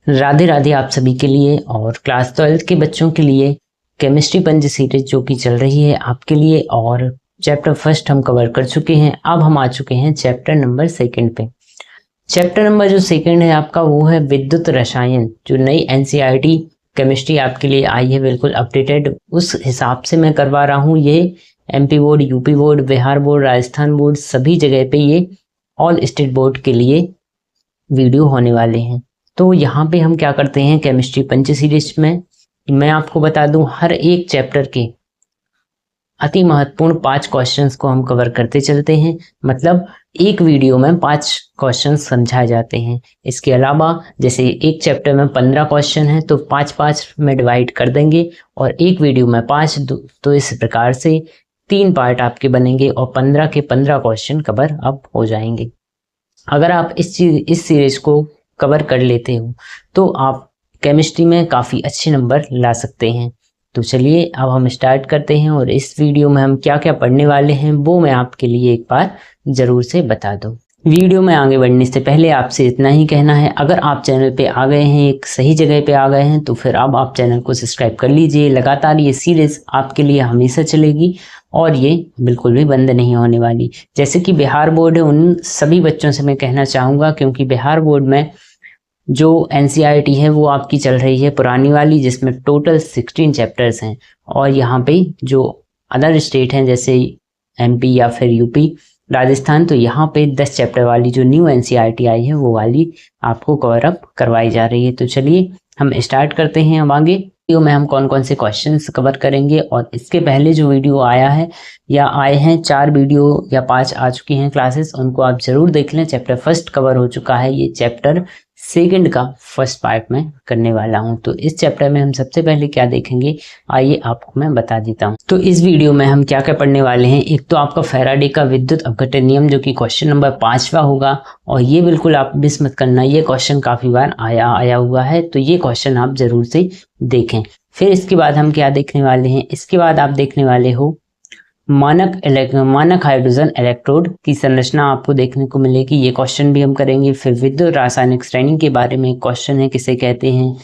राधे राधे आप सभी के लिए और क्लास 12 के बच्चों के लिए केमिस्ट्री पंच सीरीज जो कि चल रही है आपके लिए। और चैप्टर फर्स्ट हम कवर कर चुके हैं। अब हम आ चुके हैं चैप्टर नंबर सेकंड पे। चैप्टर नंबर जो सेकंड है आपका वो है विद्युत रसायन। जो नई एनसीईआरटी केमिस्ट्री आपके लिए आई है बिल्कुल अपडेटेड, उस हिसाब से मैं करवा रहा हूँ। ये MP board, UP board, Bihar board, Rajasthan board सभी जगह पे ये ऑल स्टेट बोर्ड के लिए वीडियो होने वाले हैं। तो यहाँ पे हम क्या करते हैं केमिस्ट्री पंच सीरीज में, मैं आपको बता दूं हर एक चैप्टर के अति महत्वपूर्ण 5 क्वेश्चंस को हम कवर करते चलते हैं। मतलब एक वीडियो में 5 क्वेश्चंस समझाए जाते हैं। इसके अलावा जैसे एक चैप्टर में 15 क्वेश्चन है तो 5-5 में डिवाइड कर देंगे और एक वीडियो में 5, तो इस प्रकार से 3 पार्ट आपके बनेंगे और 15 के 15 क्वेश्चन कवर अब हो जाएंगे। अगर आप इस सीरीज को कवर कर लेते हो तो आप केमिस्ट्री में काफ़ी अच्छे नंबर ला सकते हैं। तो चलिए अब हम स्टार्ट करते हैं और इस वीडियो में हम क्या क्या पढ़ने वाले हैं वो मैं आपके लिए एक बार ज़रूर से बता दूं। वीडियो में आगे बढ़ने से पहले आपसे इतना ही कहना है, अगर आप चैनल पे आ गए हैं, एक सही जगह पे आ गए हैं, तो फिर अब आप चैनल को सब्सक्राइब कर लीजिए। लगातार ये सीरीज़ आपके लिए हमेशा चलेगी और ये बिल्कुल भी बंद नहीं होने वाली। जैसे कि बिहार बोर्ड है, उन सभी बच्चों से मैं कहना चाहूँगा, क्योंकि बिहार बोर्ड में जो एनसीईआरटी है वो आपकी चल रही है पुरानी वाली, जिसमें टोटल 16 चैप्टर्स हैं। और यहाँ पे जो अदर स्टेट हैं जैसे एमपी या फिर यूपी, राजस्थान, तो यहाँ पे 10 चैप्टर वाली जो न्यू एनसीईआरटी आई है वो वाली आपको कवर अप करवाई जा रही है। तो चलिए हम स्टार्ट करते हैं। अब आगे वीडियो में हम कौन कौन से क्वेश्चंस कवर करेंगे, और इसके पहले जो वीडियो आया है या आए हैं 4 वीडियो या 5 आ चुकी हैं क्लासेस, उनको आप जरूर देख लें। चैप्टर फर्स्ट कवर हो चुका है, ये चैप्टर सेकंड का फर्स्ट पार्ट में करने वाला हूं। तो इस चैप्टर में हम सबसे पहले क्या देखेंगे आइए आपको मैं बता देता हूं। तो इस वीडियो में हम क्या क्या पढ़ने वाले हैं, एक तो आपका फैराडे का विद्युत अपघट्य नियम जो कि क्वेश्चन नंबर 5वां होगा, और ये बिल्कुल आप मिस मत करना, ये क्वेश्चन काफी बार आया हुआ है, तो ये क्वेश्चन आप जरूर से देखें। फिर इसके बाद हम क्या देखने वाले हैं, इसके बाद आप देखने वाले हो मानक हाइड्रोजन इलेक्ट्रोड की संरचना आपको देखने को मिलेगी, ये क्वेश्चन भी हम करेंगे। फिर विद्युत रासायनिक श्रेणी के बारे में क्वेश्चन है, किसे कहते हैं,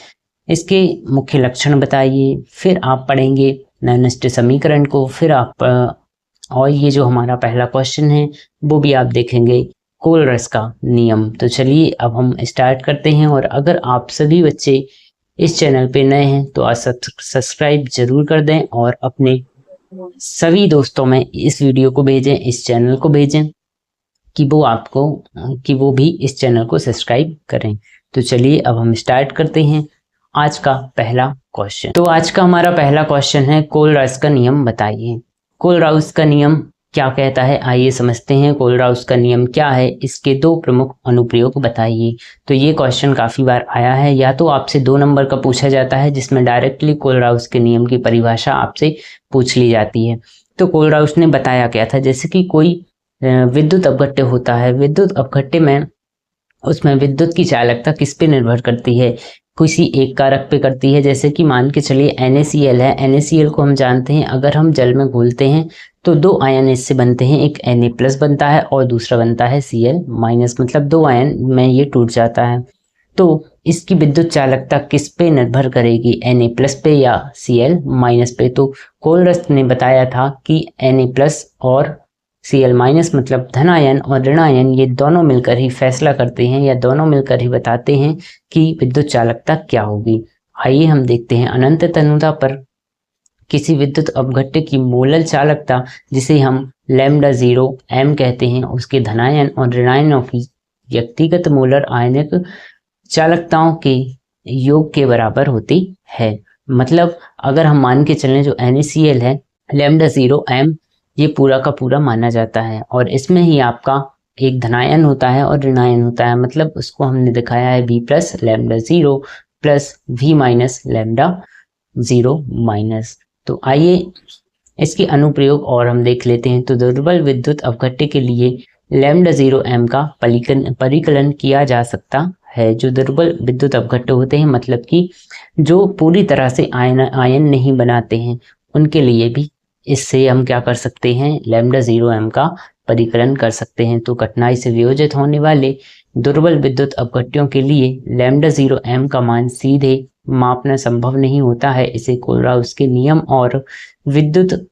इसके मुख्य लक्षण बताइए। फिर आप पढ़ेंगे नैनस्ट समीकरण को। फिर आप और ये जो हमारा पहला क्वेश्चन है वो भी आप देखेंगे, कोलरस का नियम। तो चलिए अब हम स्टार्ट करते हैं। और अगर आप सभी बच्चे इस चैनल पे नए हैं तो सब्सक्राइब जरूर कर दें और अपने सभी दोस्तों में इस वीडियो को भेजें, इस चैनल को भेजें कि वो भी इस चैनल को सब्सक्राइब करें। तो चलिए अब हम स्टार्ट करते हैं आज का पहला क्वेश्चन। तो आज का हमारा पहला क्वेश्चन है, कोलराउस का नियम बताइए। कोलराउस का नियम क्या कहता है, आइए समझते हैं कोलराउस का नियम क्या है, इसके 2 प्रमुख अनुप्रयोग बताइए। तो ये क्वेश्चन काफी बार आया है, या तो आपसे 2 नंबर का पूछा जाता है जिसमें डायरेक्टली कोलराउस के नियम की परिभाषा आपसे पूछ ली जाती है। तो कोलराउस ने बताया क्या था, जैसे कि कोई विद्युत अपघट्य होता है, विद्युत अपघट्य में उसमें विद्युत की चालकता किस पे निर्भर करती है, किसी एक कारक पे करती है। जैसे कि मान के चलिए NaCl है, NaCl को हम जानते हैं अगर हम जल में घोलते हैं तो 2 आयन इससे बनते हैं, एक Na+ बनता है और दूसरा बनता है Cl-, मतलब 2 आयन में ये टूट जाता है। तो इसकी विद्युत चालकता किस पे निर्भर करेगी, Na+ पे या Cl- पे। तो कोलरस ने बताया था कि Na+ और Cl- मतलब धन आयन और ऋण आयन, ये दोनों मिलकर ही फैसला करते हैं या दोनों मिलकर ही बताते हैं कि विद्युत चालकता क्या होगी। आइए हम देखते हैं, अनंत तनुता पर किसी विद्युत अपघट्य की मोलल चालकता, जिसे हम λ0 m कहते हैं, उसके धनायन और ऋणायनों की व्यक्तिगत मोलर आयनिक चालकताओं के योग के बराबर होती है। मतलब अगर हम मान के चलें जो NaCl है, λ0 m ये पूरा का पूरा माना जाता है, और इसमें ही आपका एक धनायन होता है और ऋणायन होता है। मतलब उसको हमने दिखाया है V+ λ0 प्लस V- λ0-। तो आइए इसके अनुप्रयोग और हम देख लेते हैं। तो दुर्बल विद्युत अपघट्य के लिए λ0 m का परिकलन किया जा सकता है। जो दुर्बल विद्युत अपघट्य होते हैं, मतलब कि जो पूरी तरह से आयन नहीं बनाते हैं, उनके लिए भी इससे हम क्या कर सकते हैं, λ0 m का परिकलन कर सकते हैं। तो कठिनाई से वियोजित होने वाले दुर्बल विद्युत अपघट्यों के लिए लैम्डा 0 m का मान सीधे मापना संभव नहीं होता है। इसे कोलराउस के नियम और विद्युत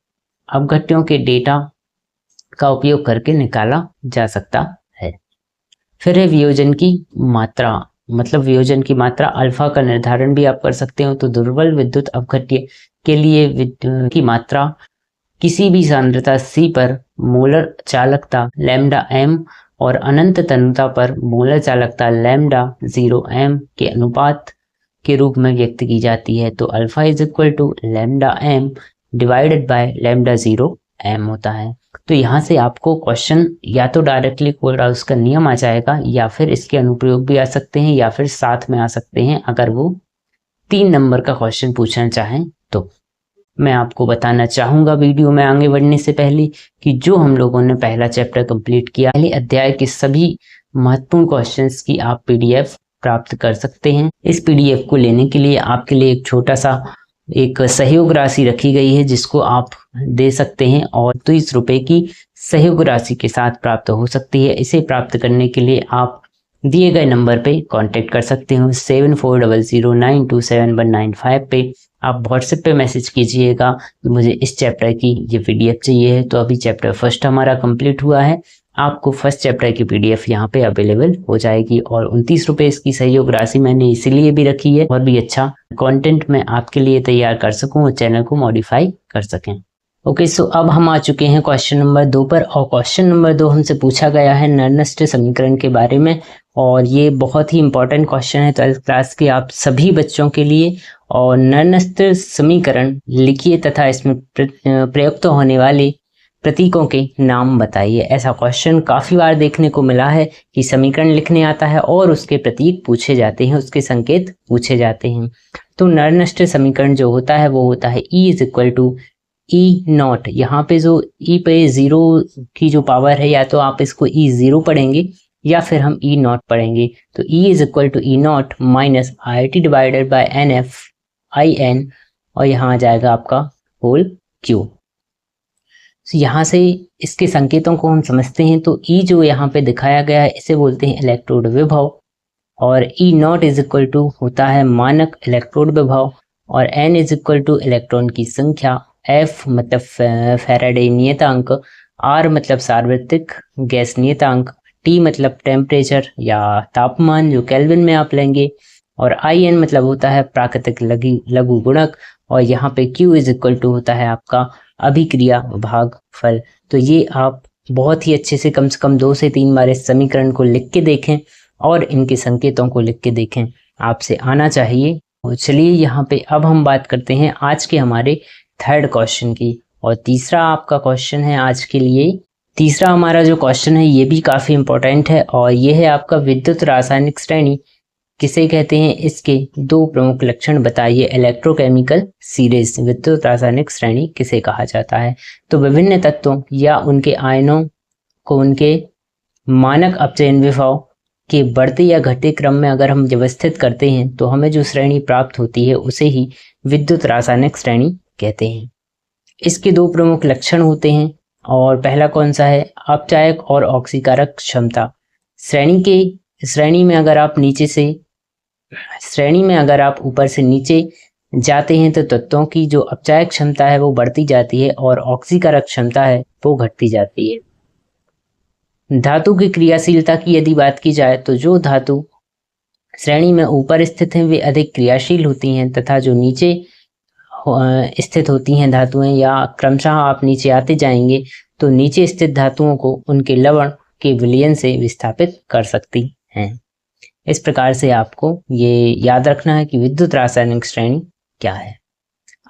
अपघट्यों के डेटा का उपयोग करके निकाला जा सकता है। फिर है वियोजन की मात्रा, मतलब वियोजन की मात्रा अल्फा का निर्धारण भी आप कर सकते हो। तो दुर्बल विद्युत अपघट्य के लिए विद्युत की मात्रा किसी भी सांद्रता C पर मोलर चालकता लैम्डा m और अनंत तन्यता पर मोलर चालकता लैम्डा 0 m के अनुपात के रूप में व्यक्त की जाती है। तो alpha is equal to lambda m divided by lambda 0 m होता है। तो यहाँ से आपको क्वेश्चन या तो डायरेक्टली कोलराउस का नियम आ जाएगा या फिर इसके अनुप्रयोग भी आ सकते हैं या फिर साथ में आ सकते हैं अगर वो 3 नंबर का क्वेश्चन पूछना चाहें तो। मैं आपको बताना चाहूँगा वीडियो में आगे बढ़ने से पहले कि जो हम लोगों ने पहला चैप्टर कंप्लीट किया, पहले अध्याय के सभी महत्वपूर्ण क्वेश्चंस की आप पीडीएफ प्राप्त कर सकते हैं। इस पीडीएफ को लेने के लिए आपके लिए एक छोटा सा एक सहयोग राशि रखी गई है जिसको आप दे सकते हैं और 30 रुपए की सहयोग राशि के साथ प्राप्त हो सकती है। इसे प्राप्त करने के लिए आप दिए गए नंबर पे कांटेक्ट कर सकते हो 7400927195 पे। आप व्हाट्सएप पे मैसेज कीजिएगा कि मुझे इस चैप्टर की ये पीडीएफ चाहिए है। तो अभी चैप्टर फर्स्ट हमारा कंप्लीट हुआ है, आपको फर्स्ट चैप्टर की पीडीएफ यहाँ पे अवेलेबल हो जाएगी और 29 रुपए इसकी सहयोग राशि मैंने इसीलिए भी रखी है और भी अच्छा कंटेंट मैं आपके लिए तैयार कर सकूं और चैनल को मॉडिफाई कर सकें। ओके, सो अब हम आ चुके हैं क्वेश्चन नंबर 2 पर और क्वेश्चन नंबर 2 हमसे पूछा गया है नर्नस्ट समीकरण के बारे में और ये बहुत ही इंपॉर्टेंट क्वेश्चन है 12th क्लास के आप सभी बच्चों के लिए। और नर्नस्ट समीकरण लिखिए तथा इसमें प्रयुक्त होने वाले प्रतीकों के नाम बताइए। ऐसा क्वेश्चन काफी बार देखने को मिला है कि समीकरण लिखने आता है और उसके प्रतीक पूछे जाते हैं, उसके संकेत पूछे जाते हैं। तो नर्नस्ट समीकरण जो होता है वो होता है E is equal to E naught. यहाँ पे जो ई पे 0 की जो पावर है या तो आप इसको E0 पढ़ेंगे या फिर हम E नॉट पढ़ेंगे। तो E is equal to E naught minus IIT divided by NF IN और यहाँ आ जाएगा आपका होल क्यूब। तो यहाँ से इसके संकेतों को हम समझते हैं। तो E जो यहाँ पे दिखाया गया है इसे बोलते हैं इलेक्ट्रोड विभव और E naught is equal to होता है मानक इलेक्ट्रोड विभव और N is equal to electron की संख्या, F मतलब फैराडे नियतांक, R मतलब सार्वत्रिक गैस नियतांक, T मतलब टेम्परेचर या तापमान जो केल्विन में आप लेंगे और IN मतलब होता है प्राकृतिक लघु गुणक और यहाँ पे Q इज इक्वल टू होता है आपका अभिक्रिया भागफल। तो ये आप बहुत ही अच्छे से कम 2 से 3 बार इस समीकरण को लिख के देखें और इनके संकेतों को लिख के देखें, आपसे आना चाहिए। और चलिए यहाँ पे अब हम बात करते हैं आज के हमारे थर्ड क्वेश्चन की और तीसरा आपका क्वेश्चन है आज के लिए। तीसरा हमारा जो क्वेश्चन है ये भी काफी इंपॉर्टेंट है और ये है आपका विद्युत रासायनिक श्रेणी किसे कहते हैं, इसके 2 प्रमुख लक्षण बताइए। इलेक्ट्रोकेमिकल सीरीज विद्युत रासायनिक श्रेणी किसे कहा जाता है। तो विभिन्न तत्वों या उनके आयनों को उनके मानक अपचयन विभव के बढ़ते या घटते क्रम में अगर हम व्यवस्थित करते हैं तो हमें जो श्रेणी प्राप्त होती है उसे ही विद्युत रासायनिक श्रेणी कहते हैं। इसके 2 प्रमुख लक्षण होते हैं और पहला कौन सा है, अपचायक और ऑक्सीकारक क्षमता। श्रेणी में अगर आप ऊपर से नीचे जाते हैं तो तत्वों की जो अपचायक क्षमता है वो बढ़ती जाती है और ऑक्सीकारक क्षमता है वो घटती जाती है। धातु की क्रियाशीलता की यदि बात की जाए तो जो धातु श्रेणी में ऊपर स्थित हैं वे अधिक क्रियाशील होती हैं तथा जो नीचे स्थित होती हैं धातुएं या क्रमशः आप नीचे आते जाएंगे तो नीचे स्थित धातुओं को उनके लवण के विलयन से विस्थापित कर सकती हैं। इस प्रकार से आपको ये याद रखना है कि विद्युत रासायनिक श्रेणी क्या है।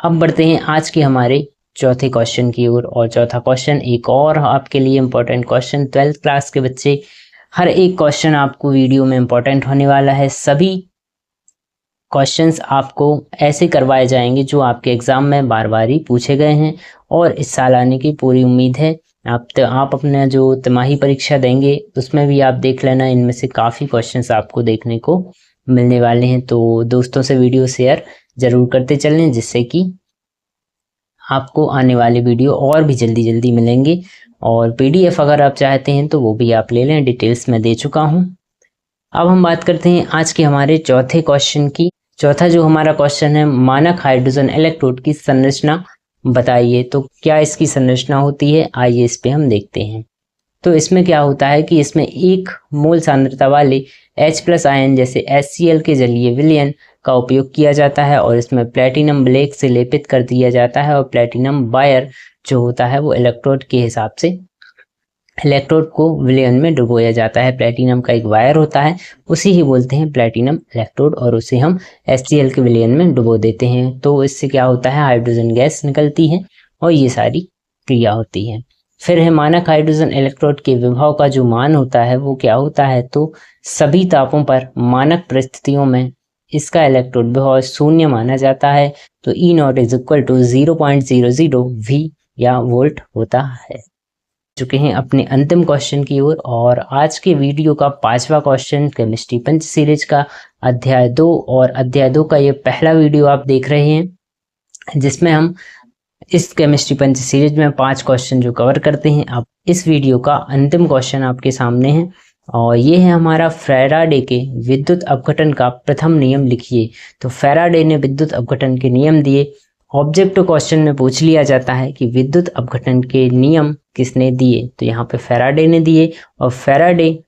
अब बढ़ते हैं आज के हमारे चौथे क्वेश्चन की ओर और चौथा क्वेश्चन एक और आपके लिए इम्पोर्टेंट क्वेश्चन 12th क्लास के बच्चे, हर एक क्वेश्चन आपको वीडियो में इम्पोर्टेंट होने वाला है। सभी क्वेश्चंस आपको ऐसे करवाए जाएंगे जो आपके एग्जाम में बार बार ही पूछे गए हैं और इस साल आने की पूरी उम्मीद है। आप अपना जो तिमाही परीक्षा देंगे उसमें भी आप देख लेना, इनमें से काफ़ी क्वेश्चंस आपको देखने को मिलने वाले हैं। तो दोस्तों से वीडियो शेयर जरूर करते चलें जिससे कि आपको आने वाले वीडियो और भी जल्दी मिलेंगे। और PDF अगर आप चाहते हैं तो वो भी आप ले लें, डिटेल्स में दे चुका हूँ। अब हम बात करते हैं आज के हमारे चौथे क्वेश्चन की। चौथा जो हमारा क्वेश्चन है, मानक हाइड्रोजन इलेक्ट्रोड की संरचना बताइए। तो क्या इसकी संरचना होती है, आइए इस पे हम देखते हैं। तो इसमें क्या होता है कि इसमें 1 मोल सांद्रता वाले H+ आयन जैसे HCl के जलीय विलयन का उपयोग किया जाता है और इसमें प्लेटिनम ब्लैक से लेपित कर दिया जाता है और प्लेटिनम वायर जो होता है वो इलेक्ट्रोड के हिसाब से इलेक्ट्रोड को विलयन में डुबोया जाता है। प्लेटिनम का एक वायर होता है, उसी ही बोलते हैं प्लेटिनम इलेक्ट्रोड, और उसे हम HCl के विलयन में डुबो देते हैं। तो इससे क्या होता है, हाइड्रोजन गैस निकलती है और ये सारी क्रिया होती है। फिर है मानक हाइड्रोजन इलेक्ट्रोड के विभव का जो मान होता है वो क्या होता है, तो सभी तापों पर मानक परिस्थितियों में इसका इलेक्ट्रोड विभव 0 माना जाता है। तो E0 = 0.00 V या वोल्ट होता है। चुके हैं अपने अंतिम क्वेश्चन की ओर, और आज के वीडियो का 5वां क्वेश्चन केमिस्ट्री पंच सीरीज का अध्याय 2, और अध्याय 2 का ये पहला वीडियो आप देख रहे हैं जिसमें हम इस केमिस्ट्री पंच सीरीज में 5 क्वेश्चन जो कवर करते हैं। अब इस वीडियो का अंतिम क्वेश्चन आपके सामने है और ये है हमारा, फैराडे के विद्युत अपघटन का प्रथम नियम लिखिए। तो फैराडे ने विद्युत अपघटन के नियम दिए। ऑब्जेक्टिव क्वेश्चन में पूछ लिया जाता है कि विद्युत अपघटन के नियम किसने दिए, तो यहाँ पे फैराडे ने दिए, और फैराडे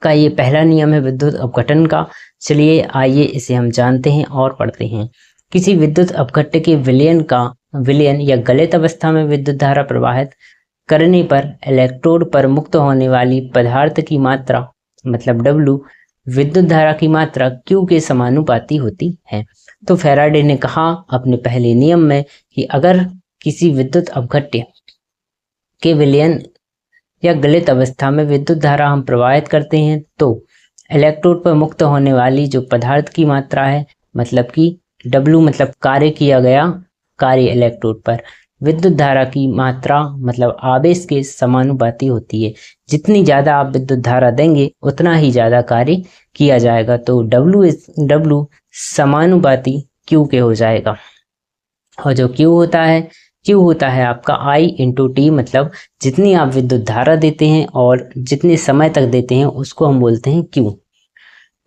का ये पहला नियम है विद्युत अपघटन का। चलिए आइए इसे हम जानते हैं और पढ़ते हैं। किसी विद्युत अपघट्य के विलयन या गलित अवस्था में विद्युत धारा प्रवाहित करने पर इलेक्ट्रोड पर मुक्त होने वाली पदार्थ की मात्रा मतलब W विद्युत धारा की मात्रा Q के समानुपाती होती है। तो फैराडे ने कहा अपने पहले नियम में कि अगर किसी विद्युत अपघट्य के विलयन या गलित अवस्था में विद्युत धारा हम प्रवाहित करते हैं तो इलेक्ट्रोड पर मुक्त होने वाली जो पदार्थ की मात्रा है, मतलब कि W मतलब कार्य किया गया कार्य इलेक्ट्रोड पर, विद्युत धारा की मात्रा मतलब आवेश के समानुपाती होती है। जितनी ज़्यादा आप विद्युत धारा देंगे उतना ही ज़्यादा कार्य किया जाएगा। तो W समानुपाती Q के हो जाएगा, और जो Q होता है आपका I × T, मतलब जितनी आप विद्युत धारा देते हैं और जितने समय तक देते हैं उसको हम बोलते हैं Q।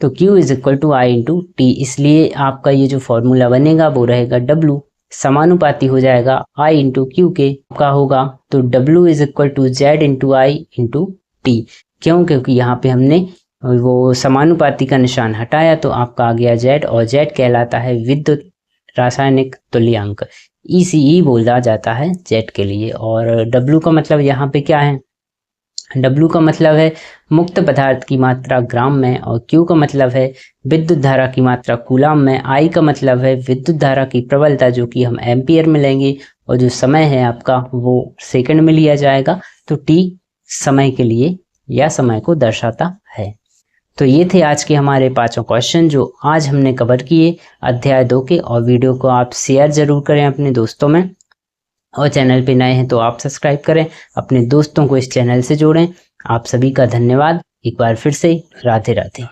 तो Q = I × T, इसलिए आपका ये जो फॉर्मूला बनेगा वो रहेगा W समानुपाती हो जाएगा I × Q के का होगा। तो W = Z × I × T। क्यों? क्योंकि यहाँ पे हमने वो समानुपाती का निशान हटाया तो आपका आ गया Z, और Z कहलाता है विद्युत रासायनिक तुल्यांक, ECE बोला जाता है Z के लिए। और W का मतलब यहाँ पे क्या है, W का मतलब है मुक्त पदार्थ की मात्रा ग्राम में, और Q का मतलब है विद्युत धारा की मात्रा कूलाम में, I का मतलब है विद्युत धारा की प्रबलता जो कि हम एम्पियर में लेंगे, और जो समय है आपका वो सेकंड में लिया जाएगा। तो T समय के लिए या समय को दर्शाता है। तो ये थे आज के हमारे 5 क्वेश्चन जो आज हमने कवर किए अध्याय 2 के, और वीडियो को आप शेयर जरूर करें अपने दोस्तों में, और चैनल पे नए हैं तो आप सब्सक्राइब करें, अपने दोस्तों को इस चैनल से जोड़ें। आप सभी का धन्यवाद। एक बार फिर से राधे राधे।